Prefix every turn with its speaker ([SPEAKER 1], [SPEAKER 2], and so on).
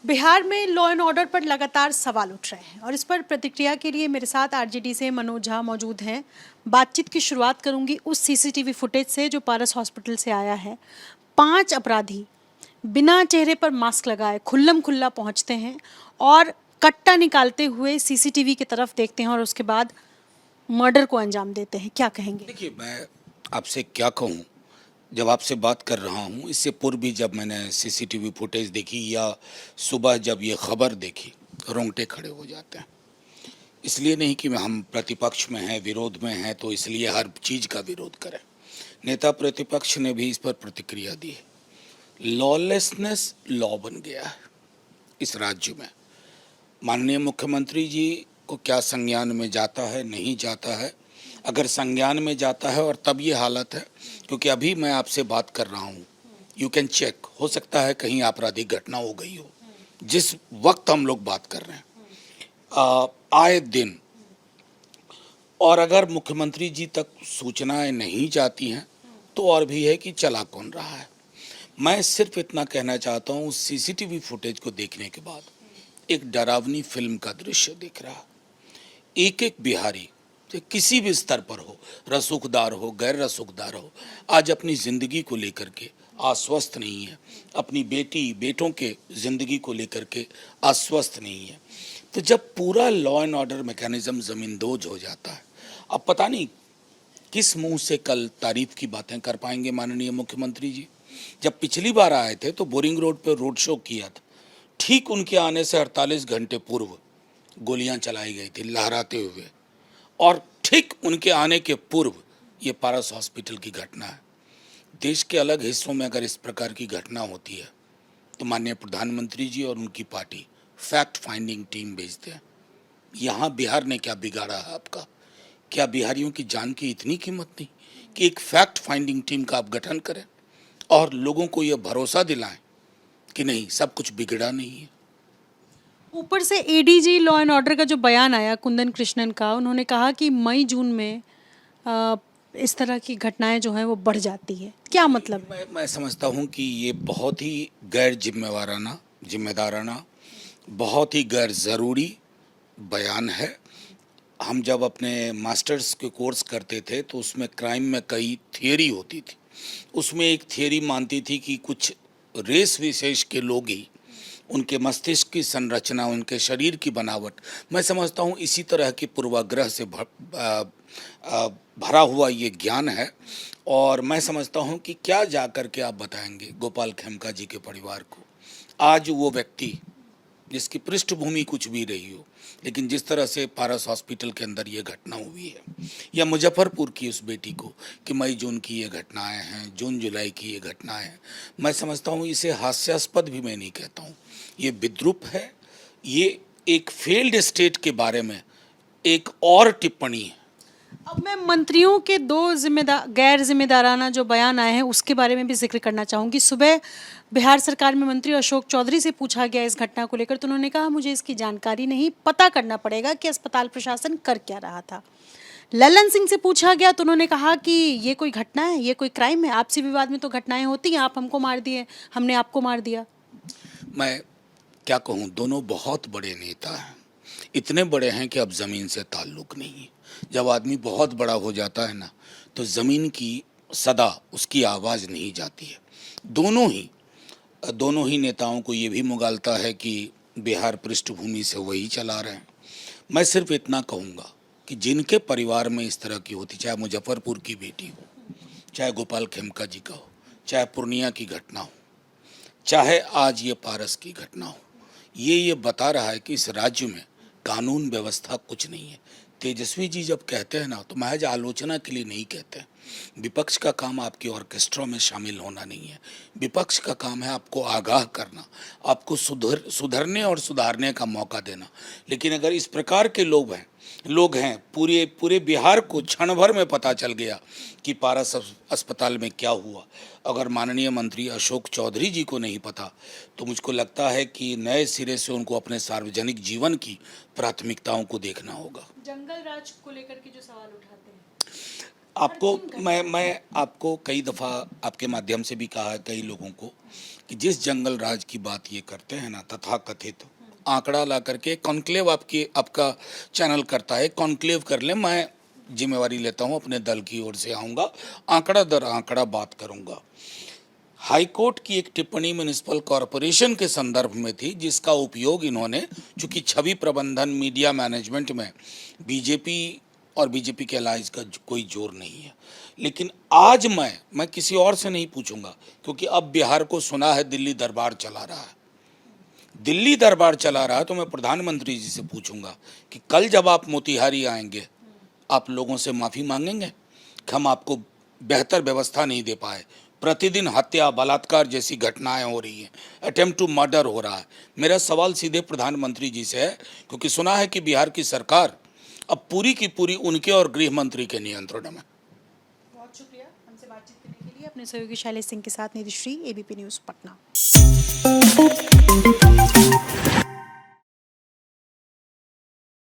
[SPEAKER 1] बिहार में law and order पर लगातार सवाल उठ रहे हैं और इस पर प्रतिक्रिया के लिए मेरे साथ आरजेडी से मनोज झा मौजूद हैं। बातचीत की शुरुआत करूंगी उस सीसीटीवी फुटेज से जो पारस हॉस्पिटल से आया है। 5 अपराधी बिना चेहरे पर मास्क लगाए खुल्लम खुल्ला पहुंचते हैं और कट्टा निकालते हुए सीसीटीवी की तरफ देखते हैं और उसके बाद मर्डर को अंजाम देते हैं। क्या कहेंगे?
[SPEAKER 2] देखिए, मैं आपसे क्या कहूँ, जब आपसे बात कर रहा हूँ इससे पूर्व भी जब मैंने सीसीटीवी फुटेज देखी या सुबह जब ये खबर देखी, रोंगटे खड़े हो जाते हैं। इसलिए नहीं कि हम प्रतिपक्ष में हैं, विरोध में हैं तो इसलिए हर चीज़ का विरोध करें। नेता प्रतिपक्ष ने भी इस पर प्रतिक्रिया दी है। लॉलेसनेस लॉ बन गया है इस राज्य में। माननीय मुख्यमंत्री जी को क्या संज्ञान में जाता है, नहीं जाता है? अगर संज्ञान में जाता है और तब ये हालत है, क्योंकि अभी मैं आपसे बात कर रहा हूँ, यू कैन चेक, हो सकता है कहीं आपराधिक घटना हो गई हो जिस वक्त हम लोग बात कर रहे हैं आए दिन। और अगर मुख्यमंत्री जी तक सूचनाएं नहीं जाती हैं तो और भी है कि चला कौन रहा है। मैं सिर्फ इतना कहना चाहता हूँ, सीसीटीवी फुटेज को देखने के बाद एक डरावनी फिल्म का दृश्य दिख रहा। एक एक बिहारी किसी भी स्तर पर हो, रसूखदार हो, गैर रसूखदार हो, आज अपनी ज़िंदगी को लेकर के आश्वस्त नहीं है, अपनी बेटी बेटों के ज़िंदगी को लेकर के आश्वस्त नहीं है। तो जब पूरा लॉ एंड ऑर्डर मैकेनिज्म ज़मींदोज हो जाता है, अब पता नहीं किस मुंह से कल तारीफ की बातें कर पाएंगे माननीय मुख्यमंत्री जी। जब पिछली बार आए थे तो बोरिंग रोड पर रोड शो किया था, ठीक उनके आने से 48 घंटे पूर्व गोलियां चलाई गई थी लहराते हुए, और ठीक उनके आने के पूर्व ये पारस हॉस्पिटल की घटना है। देश के अलग हिस्सों में अगर इस प्रकार की घटना होती है तो माननीय प्रधानमंत्री जी और उनकी पार्टी फैक्ट फाइंडिंग टीम भेजते हैं। यहाँ बिहार ने क्या बिगाड़ा है आपका? क्या बिहारियों की जान की इतनी कीमत नहीं कि एक फैक्ट फाइंडिंग टीम का आप गठन करें और लोगों को यह भरोसा दिलाएं कि नहीं, सब कुछ बिगड़ा नहीं है।
[SPEAKER 1] ऊपर से एडीजी लॉ एंड ऑर्डर का जो बयान आया कुंदन कृष्णन का, उन्होंने कहा कि मई जून में इस तरह की घटनाएं जो हैं वो बढ़ जाती है। क्या मतलब?
[SPEAKER 2] मैं समझता हूँ कि ये बहुत ही गैर जिम्मेदाराना, बहुत ही गैर ज़रूरी बयान है। हम जब अपने मास्टर्स के कोर्स करते थे तो उसमें क्राइम में कई थियरी होती थी। उसमें एक थियरी मानती थी कि कुछ रेस विशेष के लोग ही, उनके मस्तिष्क की संरचना, उनके शरीर की बनावट, मैं समझता हूँ इसी तरह के पूर्वाग्रह से भरा हुआ ये ज्ञान है। और मैं समझता हूँ कि क्या जा कर के आप बताएंगे गोपाल खेमका जी के परिवार को, आज वो व्यक्ति जिसकी पृष्ठभूमि कुछ भी रही हो, लेकिन जिस तरह से पारस हॉस्पिटल के अंदर ये घटना हुई है, या मुजफ्फरपुर की उस बेटी को कि मई जून की ये घटनाएं हैं, जून जुलाई की ये घटनाएं हैं, मैं समझता हूँ इसे हास्यास्पद भी मैं नहीं कहता हूँ, ये विद्रूप है। ये एक फेल्ड स्टेट के बारे में एक और टिप्पणी है।
[SPEAKER 1] अब मैं मंत्रियों के 2 गैर जिम्मेदाराना जो बयान आए हैं उसके बारे में भी जिक्र करना चाहूँगी। सुबह बिहार सरकार में मंत्री अशोक चौधरी से पूछा गया इस घटना को लेकर तो उन्होंने कहा मुझे इसकी जानकारी नहीं, पता करना पड़ेगा कि अस्पताल प्रशासन कर क्या रहा था। ललन सिंह से पूछा गया तो उन्होंने कहा कि ये कोई घटना है, ये कोई क्राइम है, आपसी विवाद में तो घटनाएं होती हैं, आप हमको मार दिए, हमने आपको मार दिया।
[SPEAKER 2] मैं क्या कहूँ, दोनों बहुत बड़े नेता हैं, इतने बड़े हैं कि अब ज़मीन से ताल्लुक़ नहीं है। जब आदमी बहुत बड़ा हो जाता है ना, तो ज़मीन की सदा उसकी आवाज़ नहीं जाती है। दोनों ही नेताओं को ये भी मुगालता है कि बिहार पृष्ठभूमि से वही चला रहे हैं। मैं सिर्फ इतना कहूँगा कि जिनके परिवार में इस तरह की होती, चाहे मुजफ्फरपुर की बेटी हो, चाहे गोपाल खेमका जी का हो, चाहे पूर्णिया की घटना हो, चाहे आज ये पारस की घटना हो, ये बता रहा है कि इस राज्य में कानून व्यवस्था कुछ नहीं है। तेजस्वी जी जब कहते हैं ना तो महज आलोचना के लिए नहीं कहते हैं। विपक्ष का काम आपके ऑर्केस्ट्रा में शामिल होना नहीं है। विपक्ष का काम है आपको आगाह करना, आपको सुधरने और सुधारने का मौका देना। लेकिन अगर इस प्रकार के लोग हैं पूरे बिहार को क्षण भर में पता चल गया कि पारस अस्पताल में क्या हुआ, अगर माननीय मंत्री अशोक चौधरी जी को नहीं पता तो मुझको लगता है कि नए सिरे से उनको अपने सार्वजनिक जीवन की प्राथमिकताओं को देखना होगा।
[SPEAKER 1] जंगल राज को लेकर के जो सवाल उठाते हैं,
[SPEAKER 2] आपको मैं आपको कई दफ़ा आपके माध्यम से भी कहा है कई लोगों को कि जिस जंगल राज की बात ये करते हैं ना, तथाकथित आंकड़ा ला करके कॉन्क्लेव आपका चैनल करता है, कॉन्क्लेव कर ले, मैं जिम्मेवारी लेता हूँ, अपने दल की ओर से आऊँगा, आंकड़ा दर आंकड़ा बात करूँगा। हाईकोर्ट की एक टिप्पणी म्युनिसिपल कॉरपोरेशन के संदर्भ में थी, जिसका उपयोग इन्होंने, चूंकि छवि प्रबंधन मीडिया मैनेजमेंट में बीजेपी और बीजेपी के अलायंस का कोई जोर नहीं है, लेकिन आज मैं किसी और से नहीं पूछूंगा, क्योंकि अब बिहार को सुना है दिल्ली दरबार चला रहा है, दिल्ली दरबार चला रहा है, तो मैं प्रधानमंत्री जी से पूछूंगा कि कल जब आप मोतिहारी आएंगे, आप लोगों से माफ़ी मांगेंगे कि हम आपको बेहतर व्यवस्था नहीं दे पाए। प्रतिदिन हत्या, बलात्कार जैसी घटनाएं हो रही हैं, अटेम्प्ट टू मर्डर हो रहा है। मेरा सवाल सीधे प्रधानमंत्री जी से है, क्योंकि सुना है कि बिहार की सरकार अब पूरी की पूरी उनके और गृह मंत्री के नियंत्रण में।
[SPEAKER 1] बहुत शुक्रिया हमसे बातचीत करने के लिए। अपने सहयोगी शैलेश सिंह के साथ निधिश्री, एबीपी न्यूज़ पटना।